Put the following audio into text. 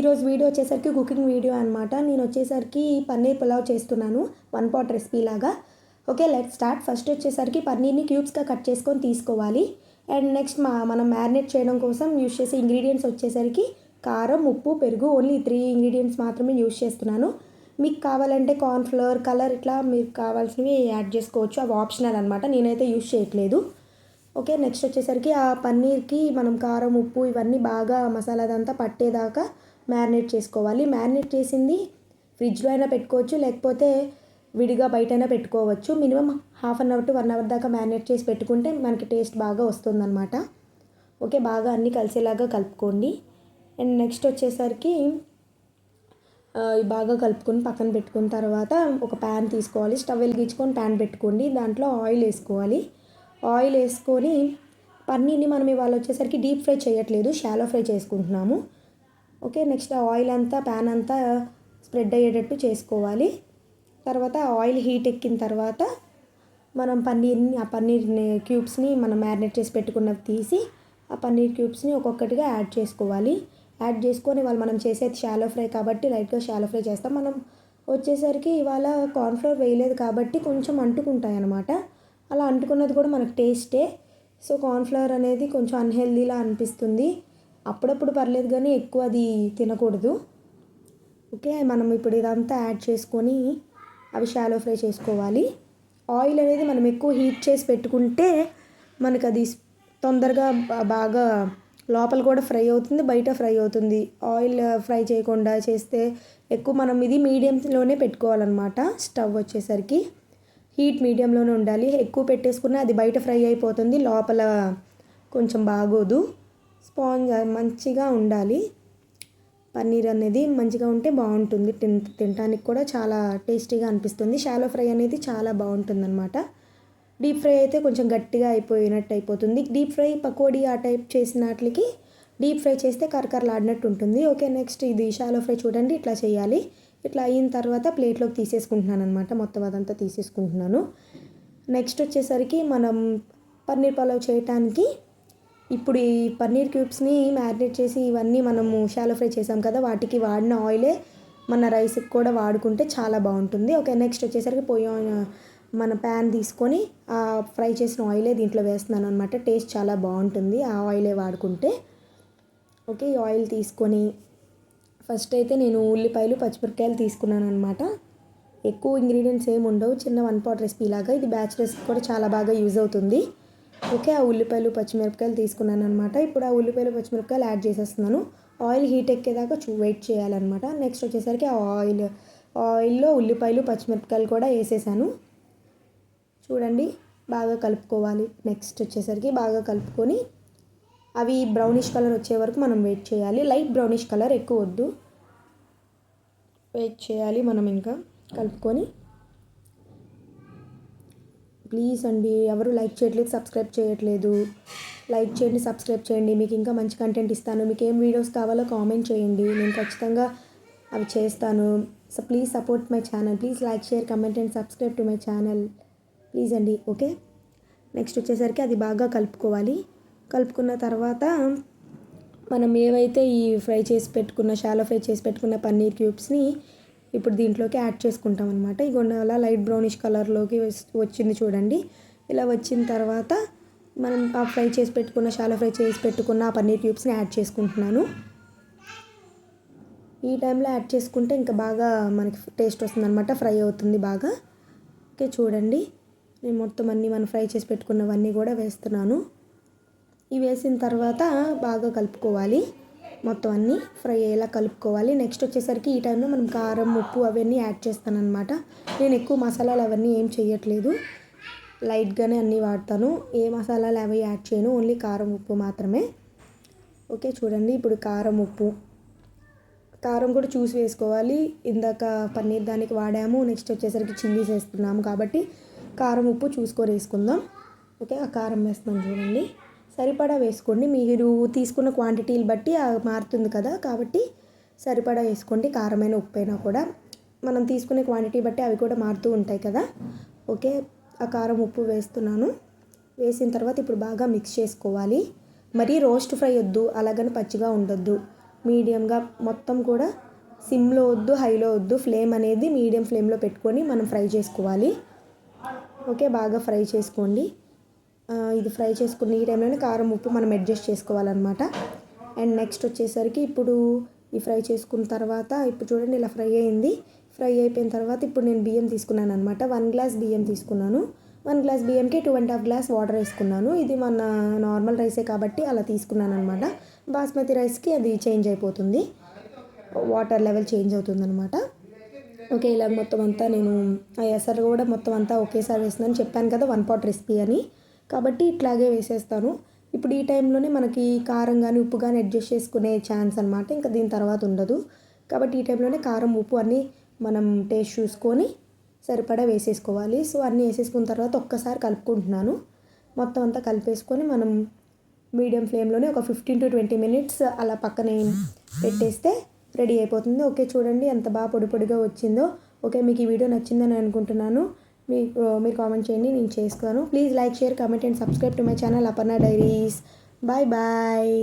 ఈరోజు వీడియో వచ్చేసరికి cooking video అనమాట. నేను వచ్చేసరికి పన్నీర్ పులావ్ చేస్తున్నాను, 1 పాట్ రెసిపీ లాగా. Okay, let start. ఫస్ట్ వచ్చేసరికి పన్నీర్ని క్యూబ్స్గా కట్ చేసుకొని తీసుకోవాలి. అండ్ నెక్స్ట్ మనం మ్యారినేట్ చేయడం కోసం యూజ్ చేసే ఇంగ్రీడియంట్స్ వచ్చేసరికి కారం, ఉప్పు, పెరుగు, ఓన్లీ 3 ఇంగ్రీడియంట్స్ మాత్రమే యూజ్ చేస్తున్నాను. మీకు కావాలంటే కార్న్ఫ్లవర్, కలర్ ఇట్లా మీకు కావాల్సినవి యాడ్ చేసుకోవచ్చు, అవి ఆప్షనల్ అనమాట. నేనైతే యూజ్ చేయట్లేదు. ఓకే, నెక్స్ట్ వచ్చేసరికి ఆ పన్నీర్కి మనం కారం, ఉప్పు ఇవన్నీ బాగా మసాలా అదంతా పట్టేదాకా మ్యారినేట్ చేసుకోవాలి. మ్యారినేట్ చేసింది ఫ్రిడ్జ్లో అయినా పెట్టుకోవచ్చు, లేకపోతే విడిగా బయటైనా పెట్టుకోవచ్చు. మినిమం ½ గంట టు 1 అవర్ దాకా మ్యారినేట్ చేసి పెట్టుకుంటే మనకి టేస్ట్ బాగా వస్తుందన్నమాట. ఓకే, బాగా అన్నీ కలిసేలాగా కలుపుకోండి. అండ్ నెక్స్ట్ వచ్చేసరికి బాగా కలుపుకొని పక్కన పెట్టుకున్న తర్వాత ఒక ప్యాన్ తీసుకోవాలి. స్టవ్ వెలిగించుకొని ప్యాన్ పెట్టుకోండి. దాంట్లో ఆయిల్ వేసుకోవాలి. ఆయిల్ వేసుకొని పన్నీర్ని మనం ఇవాళ వచ్చేసరికి డీప్ ఫ్రై చేయట్లేదు, షాలో ఫ్రై చేసుకుంటున్నాము. ఓకే, నెక్స్ట్ ఆ ఆయిల్ అంతా ప్యాన్ అంతా స్ప్రెడ్ అయ్యేటట్టు చేసుకోవాలి. తర్వాత ఆయిల్ హీట్ ఎక్కిన తర్వాత మనం ఆ పన్నీర్ క్యూబ్స్ని మనం మ్యారినేట్ చేసి పెట్టుకున్నవి తీసి ఆ పన్నీర్ క్యూబ్స్ని ఒక్కొక్కటిగా యాడ్ చేసుకోవాలి. యాడ్ చేసుకొని ఇవాళ మనం చేసేది షాలో ఫ్రై కాబట్టి లైట్గా షాలో ఫ్రై చేస్తాం. మనం వచ్చేసరికి ఇవాళ కార్న్ఫ్లవర్ వేయలేదు కాబట్టి కొంచెం అంటుకుంటాయి అన్నమాట. అలా అంటుకున్నది కూడా మనకు టేస్టే. సో కార్న్ఫ్లవర్ అనేది కొంచెం అన్హెల్దీలా అనిపిస్తుంది. అప్పుడప్పుడు పర్లేదు కానీ ఎక్కువ అది తినకూడదు. ఓకే, మనం ఇప్పుడు ఇదంతా యాడ్ చేసుకొని అవి షాలో ఫ్రై చేసుకోవాలి. ఆయిల్ అనేది మనం ఎక్కువ హీట్ చేసి పెట్టుకుంటే మనకు అది తొందరగా బాగా లోపల కూడా ఫ్రై అవుతుంది, బయట ఫ్రై అవుతుంది. ఆయిల్ ఫ్రై చేయకుండా చేస్తే ఎక్కువ మనం ఇది మీడియంలోనే పెట్టుకోవాలన్నమాట. స్టవ్ వచ్చేసరికి హీట్ మీడియంలోనే ఉండాలి. ఎక్కువ పెట్టేసుకున్నా అది బయట ఫ్రై అయిపోతుంది, లోపల కొంచెం బాగోదు. స్పాంజ్ మంచిగా ఉండాలి. పన్నీర్ అనేది మంచిగా ఉంటే బాగుంటుంది, తినడానికి కూడా చాలా టేస్టీగా అనిపిస్తుంది. షాలో ఫ్రై అనేది చాలా బాగుంటుందన్నమాట. డీప్ ఫ్రై అయితే కొంచెం గట్టిగా అయిపోయినట్టు అయిపోతుంది. డీప్ ఫ్రై పకోడీ ఆ టైప్ చేసినట్లకి డీప్ ఫ్రై చేస్తే కరకరలాడినట్టు ఉంటుంది. ఓకే, నెక్స్ట్ ఇది షాలో ఫ్రై చూడండి, ఇట్లా చేయాలి. ఇట్లా అయిన తర్వాత ప్లేట్లోకి తీసేసుకుంటున్నాను అనమాట. మొత్తం అదంతా తీసేసుకుంటున్నాను. నెక్స్ట్ వచ్చేసరికి మనం పన్నీర్ పులావ్ చేయటానికి ఇప్పుడు ఈ పన్నీర్ క్యూబ్స్ని మ్యారినేట్ చేసి ఇవన్నీ మనము షాలో ఫ్రై చేసాం కదా, వాటికి వాడిన ఆయిలే మన రైస్కి కూడా వాడుకుంటే చాలా బాగుంటుంది. ఓకే, నెక్స్ట్ వచ్చేసరికి మన ప్యాన్ తీసుకొని ఆ ఫ్రై చేసిన ఆయిలే దీంట్లో వేస్తున్నాను అనమాట. టేస్ట్ చాలా బాగుంటుంది ఆ ఆయిలే వాడుకుంటే. ఓకే, ఈ ఆయిల్ తీసుకొని ఫస్ట్ అయితే నేను ఉల్లిపాయలు, పచ్చిమిరపకాయలు తీసుకున్నాను అనమాట. ఎక్కువ ఇంగ్రీడియంట్స్ ఏమి ఉండవు, చిన్న 1 పాట్ రెసిపీ లాగా. ఇది బ్యాచిలర్స్కి కూడా చాలా బాగా యూజ్ అవుతుంది. ఓకే, ఆ ఉల్లిపాయలు, పచ్చిమిరపకాయలు తీసుకున్నాను అనమాట. ఇప్పుడు ఆ ఉల్లిపాయలు, పచ్చిమిరపకాయలు యాడ్ చేసేస్తున్నాను. ఆయిల్ హీట్ ఎక్కేదాకా వెయిట్ చేయాలన్నమాట. నెక్స్ట్ వచ్చేసరికి ఆ ఆయిల్లో ఉల్లిపాయలు, పచ్చిమిరపకాయలు కూడా వేసేసాను. చూడండి, బాగా కలుపుకోవాలి. నెక్స్ట్ వచ్చేసరికి బాగా కలుపుకొని అవి బ్రౌనిష్ కలర్ వచ్చే వరకు మనం వెయిట్ చేయాలి. లైట్ బ్రౌనిష్ కలర్, ఎక్కువ వద్దు, వెయిట్ చేయాలి మనం. ఇంకా కలుపుకొని ప్లీజ్ అండి, ఎవరు లైక్ చేయట్లేదు, సబ్స్క్రైబ్ చేయట్లేదు. లైక్ చేయండి, సబ్స్క్రైబ్ చేయండి. మీకు ఇంకా మంచి కంటెంట్ ఇస్తాను. మీకు ఏం వీడియోస్ కావాలో కామెంట్ చేయండి, నేను ఖచ్చితంగా అవి చేస్తాను. So please support my channel. Please like, share, comment and subscribe to my channel please అండి. ఓకే, నెక్స్ట్ వచ్చేసరికి అది బాగా కలుపుకోవాలి. కలుపుకున్న తర్వాత మనం ఏవైతే ఈ షాలో ఫ్రై చేసి పెట్టుకున్న పన్నీర్ క్యూబ్స్ని ఇప్పుడు దీంట్లోకి యాడ్ చేసుకుంటాం అనమాట. ఇగోండి అలా లైట్ బ్రౌనిష్ కలర్లోకి వచ్చింది చూడండి. ఇలా వచ్చిన తర్వాత మనం ఆ షాలో ఫ్రై చేసి పెట్టుకున్న ఆ పన్నీర్ క్యూబ్స్ని యాడ్ చేసుకుంటున్నాను. ఈ టైంలో యాడ్ చేసుకుంటే ఇంకా బాగా మనకి టేస్ట్ వస్తుందన్నమాట, ఫ్రై అవుతుంది బాగా. ఓకే, చూడండి, నేను మొత్తం అన్నీ మనం ఫ్రై చేసి పెట్టుకున్నవన్నీ కూడా వేస్తున్నాను. ఇవి వేసిన తర్వాత బాగా కలుపుకోవాలి. మొత్తం అన్నీ ఫ్రై అయ్యేలా కలుపుకోవాలి. నెక్స్ట్ వచ్చేసరికి ఈ టైంలో మనం కారం, ఉప్పు అవన్నీ యాడ్ చేస్తాను అనమాట. నేను ఎక్కువ మసాలాలు అవన్నీ ఏం చేయట్లేదు, లైట్గానే అన్నీ వాడతాను. ఏ మసాలాలు అవి యాడ్ చేయను, ఓన్లీ కారం, ఉప్పు మాత్రమే. ఓకే, చూడండి, ఇప్పుడు కారం, ఉప్పు, కారం కూడా చూసి వేసుకోవాలి. ఇందాక పన్నీర్ దానికి వాడాము, నెక్స్ట్ వచ్చేసరికి చిల్లీస్ వేస్తున్నాము కాబట్టి కారం, ఉప్పు చూసుకొని వేసుకుందాం. ఓకే, ఆ కారం వేస్తున్నాం చూడండి, సరిపడా వేసుకోండి. మీరు తీసుకున్న క్వాంటిటీలు బట్టి మారుతుంది కదా, కాబట్టి సరిపడా వేసుకోండి. కారమైన, ఉప్పైనా కూడా మనం తీసుకునే క్వాంటిటీ బట్టి అవి కూడా మారుతూ ఉంటాయి కదా. ఓకే, ఆ కారం, ఉప్పు వేస్తున్నాను. వేసిన తర్వాత ఇప్పుడు బాగా మిక్స్ చేసుకోవాలి. మరీ రోస్ట్ ఫ్రై వద్దు, అలాగని పచ్చిగా ఉండొద్దు. మీడియంగా మొత్తం కూడా సిమ్లో వద్దు, హైలో వద్దు, ఫ్లేమ్ అనేది మీడియం ఫ్లేమ్లో పెట్టుకొని మనం ఫ్రై చేసుకోవాలి. ఓకే, బాగా ఫ్రై చేసుకోండి. ఇది ఫ్రై చేసుకుని ఈ టైంలోనే కారం ఉప్పు మనం అడ్జస్ట్ చేసుకోవాలన్నమాట. అండ్ నెక్స్ట్ వచ్చేసరికి ఇప్పుడు ఈ ఫ్రై చేసుకున్న తర్వాత ఇప్పుడు చూడండి ఇలా ఫ్రై అయింది. ఫ్రై అయిపోయిన తర్వాత ఇప్పుడు నేను బియ్యం తీసుకున్నాను అనమాట. 1 గ్లాస్ బియ్యం తీసుకున్నాను. 1 గ్లాస్ బియ్యంకి 2.5 గ్లాస్ వాటర్ వేసుకున్నాను. ఇది మన నార్మల్ రైసే కాబట్టి అలా తీసుకున్నాను అనమాట. బాస్మతి రైస్కి అది చేంజ్ అయిపోతుంది, వాటర్ లెవెల్ చేంజ్ అవుతుంది అనమాట. ఓకే, ఇలా మొత్తం అంతా నేను ఎసరు కూడా మొత్తం అంతా ఒకేసారి వేస్తున్నాను. చెప్పాను కదా 1 పాట్ రెసిపీ అని, కాబట్టి ఇట్లాగే వేసేస్తాను. ఇప్పుడు ఈ టైంలోనే మనకి కారం కానీ ఉప్పు కానీ అడ్జస్ట్ చేసుకునే ఛాన్స్ అనమాట. ఇంకా దీని తర్వాత ఉండదు. కాబట్టి ఈ టైంలోనే కారం ఉప్పు అన్నీ మనం టేస్ట్ చూసుకొని సరిపడా వేసేసుకోవాలి. సో అన్నీ వేసేసుకున్న తర్వాత ఒక్కసారి కలుపుకుంటున్నాను. మొత్తం అంతా కలిపేసుకొని మనం మీడియం ఫ్లేమ్లోనే ఒక 15 to 20 minutes అలా పక్కనే పెట్టేస్తే రెడీ అయిపోతుంది. ఓకే, చూడండి ఎంత బాగా పొడి పొడిగా వచ్చిందో. ఓకే, మీకు ఈ వీడియో నచ్చిందని అనుకుంటున్నాను. మీరు కామెంట్ చేయండి, నేను చేస్తాను. Please like, share, comment and subscribe to my channel Aparna diaries. Bye bye.